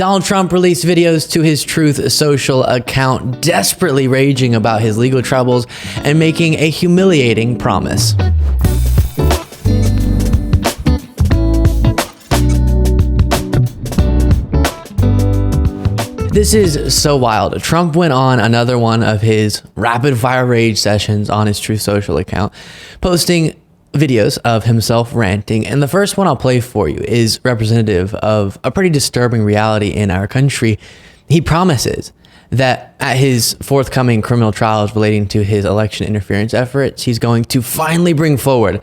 Donald Trump released videos to his Truth Social account, desperately raging about his legal troubles and making a humiliating promise. This is so wild. Trump went on another one of his rapid fire rage sessions on his Truth Social account, posting videos of himself ranting. And the first one I'll play for you is representative of a pretty disturbing reality in our country. He promises that at his forthcoming criminal trials relating to his election interference efforts, he's going to finally bring forward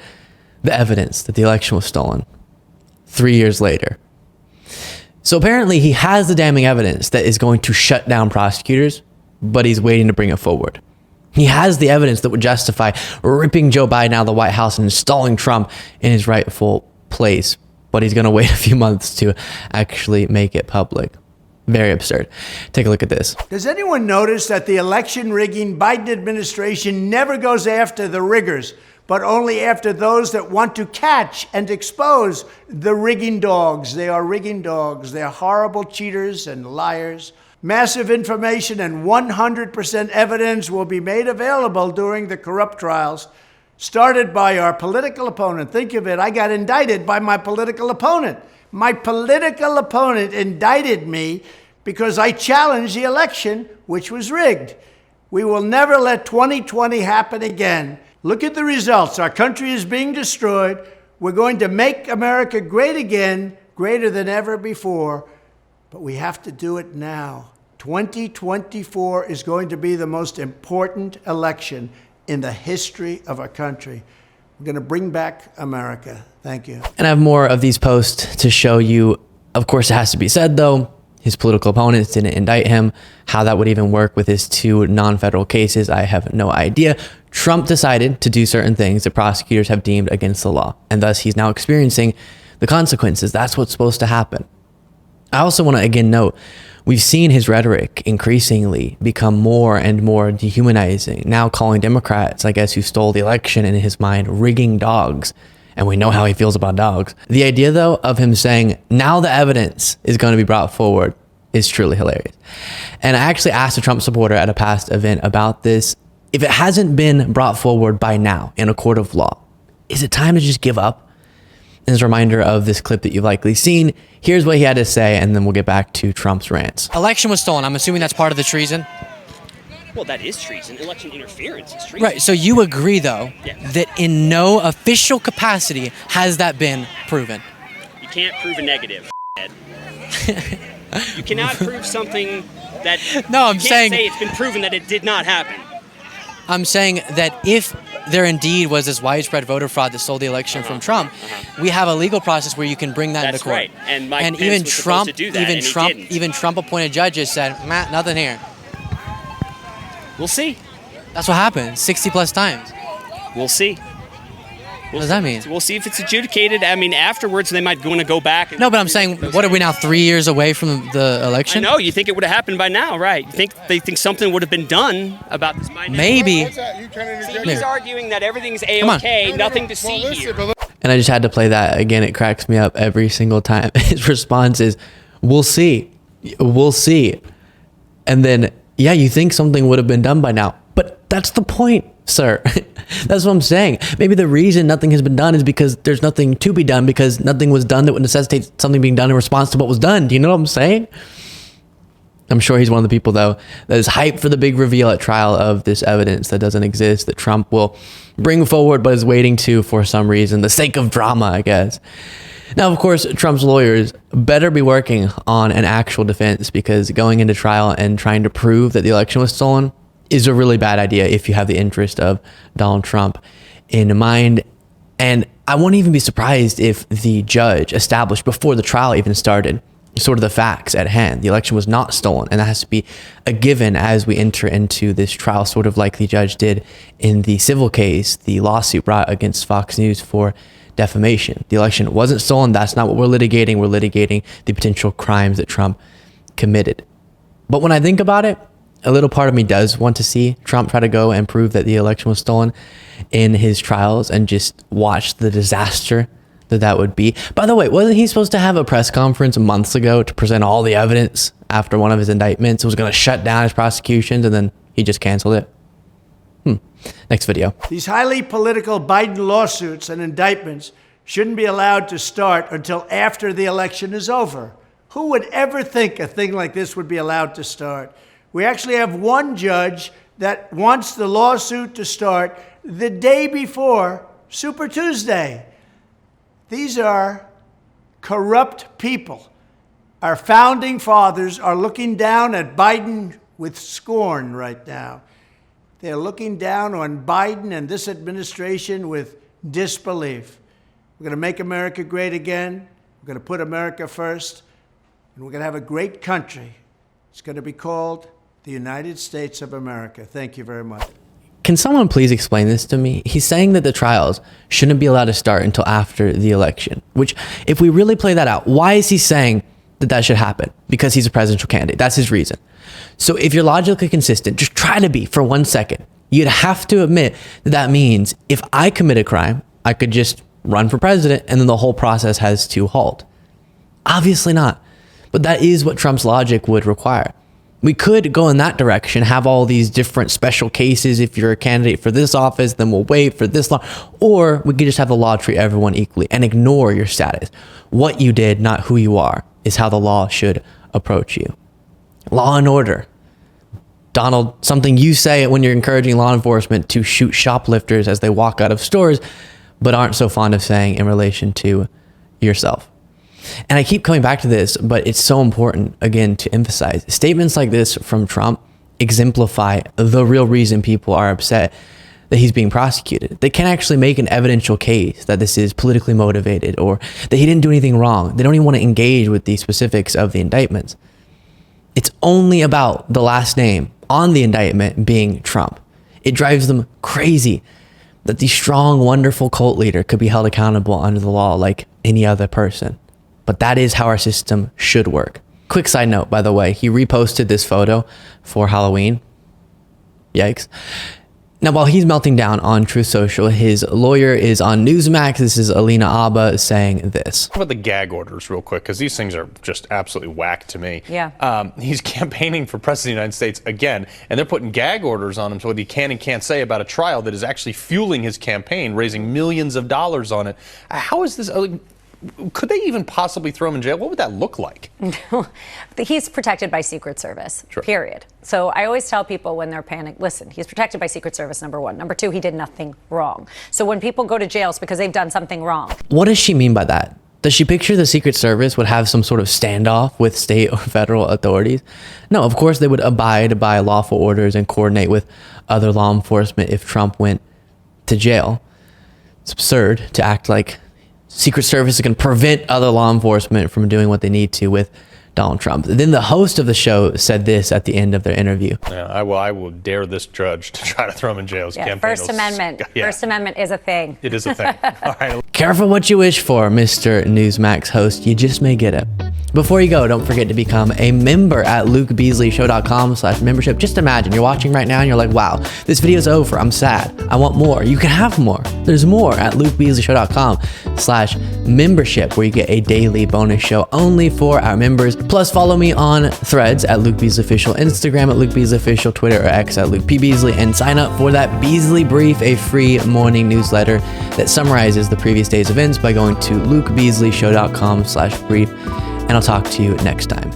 the evidence that the election was stolen 3 years later. So apparently he has the damning evidence that is going to shut down prosecutors, but he's waiting to bring it forward. He has the evidence that would justify ripping Joe Biden out of the White House and installing Trump in his rightful place, but he's going to wait a few months to actually make it public. Very absurd. Take a look at this. Does anyone notice that the election rigging Biden administration never goes after the riggers, but only after those that want to catch and expose the rigging dogs? They are rigging dogs. They're horrible cheaters and liars. Massive information and 100% evidence will be made available during the corrupt trials started by our political opponent. Think of it. I got indicted by my political opponent. My political opponent indicted me because I challenged the election, which was rigged. We will never let 2020 happen again. Look at the results. Our country is being destroyed. We're going to make America great again, greater than ever before. But we have to do it now. 2024 is going to be the most important election in the history of our country. We're going to bring back America. Thank you. And I have more of these posts to show you. Of course, it has to be said, though, his political opponents didn't indict him. How that would even work with his two non-federal cases, I have no idea. Trump decided to do certain things that prosecutors have deemed against the law, and thus he's now experiencing the consequences. That's what's supposed to happen. I also want to again note, we've seen his rhetoric increasingly become more and more dehumanizing, now calling Democrats, I guess, who stole the election in his mind, rigging dogs. And we know how he feels about dogs. The idea, though, of him saying, now the evidence is going to be brought forward is truly hilarious. And I actually asked a Trump supporter at a past event about this. If it hasn't been brought forward by now in a court of law, is it time to just give up? And as a reminder of this clip that you've likely seen, here's what he had to say, and then we'll get back to Trump's rants. Election was stolen. I'm assuming that's part of the treason. Well, that is treason. Election interference is treason. Right. So you agree, though, that in no official capacity has that been proven? You can't prove a negative. You cannot prove something that no, I'm you can't saying say it's been proven that it did not happen. I'm saying that if there indeed was this widespread voter fraud that stole the election from Trump, we have a legal process where you can bring that into court. That's right. And Mike Pence even was Trump, supposed to do that, even Trump-appointed judges said, "Matt, nothing here." We'll see. That's what happened 60 plus times. We'll see. What does that mean? We'll see if it's adjudicated. I mean, afterwards they might want to go back. No, but I'm saying, what are we now, 3 years away from the election? I know. You think it would have happened by now, right? They think something would have been done about this by now. Maybe. See, he's arguing that everything's A-okay, nothing to see here. And I just had to play that again. It cracks me up every single time. His response is, we'll see. We'll see. And then, yeah, you think something would have been done by now. But that's the point, sir. That's what I'm saying. Maybe the reason nothing has been done is because there's nothing to be done, because nothing was done that would necessitate something being done in response to what was done. Do you know what I'm saying? I'm sure he's one of the people, though, that is hyped for the big reveal at trial of this evidence that doesn't exist, that Trump will bring forward, but is waiting to for some reason, the sake of drama, I guess. Now, of course, Trump's lawyers better be working on an actual defense, because going into trial and trying to prove that the election was stolen is a really bad idea if you have the interest of Donald Trump in mind. And I won't even be surprised if the judge established before the trial even started sort of the facts at hand. The election was not stolen, and that has to be a given as we enter into this trial, sort of like the judge did in the civil case, the lawsuit brought against Fox News for defamation. The election wasn't stolen. That's not what we're litigating. We're litigating the potential crimes that Trump committed. But when I think about it, a little part of me does want to see Trump try to go and prove that the election was stolen in his trials and just watch the disaster that would be. By the way, wasn't he supposed to have a press conference months ago to present all the evidence after one of his indictments? It was going to shut down his prosecutions, and then he just canceled it. Next video. These highly political Biden lawsuits and indictments shouldn't be allowed to start until after the election is over. Who would ever think a thing like this would be allowed to start? We actually have one judge that wants the lawsuit to start the day before Super Tuesday. These are corrupt people. Our founding fathers are looking down at Biden with scorn right now. They're looking down on Biden and this administration with disbelief. We're going to make America great again. We're going to put America first. And we're going to have a great country. It's going to be called the United States of America. Thank you very much. Can someone please explain this to me? He's saying that the trials shouldn't be allowed to start until after the election, which, if we really play that out, why is he saying that that should happen? Because he's a presidential candidate. That's his reason. So if you're logically consistent, just try to be for 1 second. You'd have to admit that that means if I commit a crime, I could just run for president and then the whole process has to halt. Obviously not. But that is what Trump's logic would require. We could go in that direction, have all these different special cases. If you're a candidate for this office, then we'll wait for this law. Or we could just have the law treat everyone equally and ignore your status. What you did, not who you are, is how the law should approach you. Law and order. Donald, something you say when you're encouraging law enforcement to shoot shoplifters as they walk out of stores, but aren't so fond of saying in relation to yourself. And I keep coming back to this, but it's so important, again, to emphasize. Statements like this from Trump exemplify the real reason people are upset that he's being prosecuted. They can't actually make an evidential case that this is politically motivated or that he didn't do anything wrong. They don't even want to engage with the specifics of the indictments. It's only about the last name on the indictment being Trump. It drives them crazy that the strong, wonderful cult leader could be held accountable under the law like any other person. But that is how our system should work. Quick side note, by the way, he reposted this photo for Halloween. Yikes. Now, while he's melting down on Truth Social, his lawyer is on Newsmax. This is Alina Abba saying this. Talk about the gag orders real quick, because these things are just absolutely whack to me. Yeah. He's campaigning for president of the United States again, and they're putting gag orders on him to what he can and can't say about a trial that is actually fueling his campaign, raising millions of dollars on it. How is this? Could they even possibly throw him in jail? What would that look like? He's protected by Secret Service, Sure. Period. So I always tell people when they're panicked, listen, he's protected by Secret Service, number one. Number two, he did nothing wrong. So when people go to jail, it's because they've done something wrong. What does she mean by that? Does she picture the Secret Service would have some sort of standoff with state or federal authorities? No, of course they would abide by lawful orders and coordinate with other law enforcement if Trump went to jail. It's absurd to act like Secret Service is going to prevent other law enforcement from doing what they need to with Donald Trump. Then the host of the show said this at the end of their interview. Yeah, I will dare this judge to try to throw him in jail. His campaign First Amendment. Yeah. First Amendment is a thing. It is a thing. All right. Careful what you wish for, Mr. Newsmax host. You just may get it. Before you go, don't forget to become a member at lukebeasleyshow.com/membership. Just imagine you're watching right now and you're like, wow, this video's over. I'm sad. I want more. You can have more. There's more at lukebeasleyshow.com/membership, where you get a daily bonus show only for our members. Plus, follow me on Threads at Luke Beasley Official, Instagram at Luke Beasley Official, Twitter or X at Luke P. Beasley, and sign up for that Beasley Brief, a free morning newsletter that summarizes the previous day's events by going to lukebeasleyshow.com/brief. And I'll talk to you next time.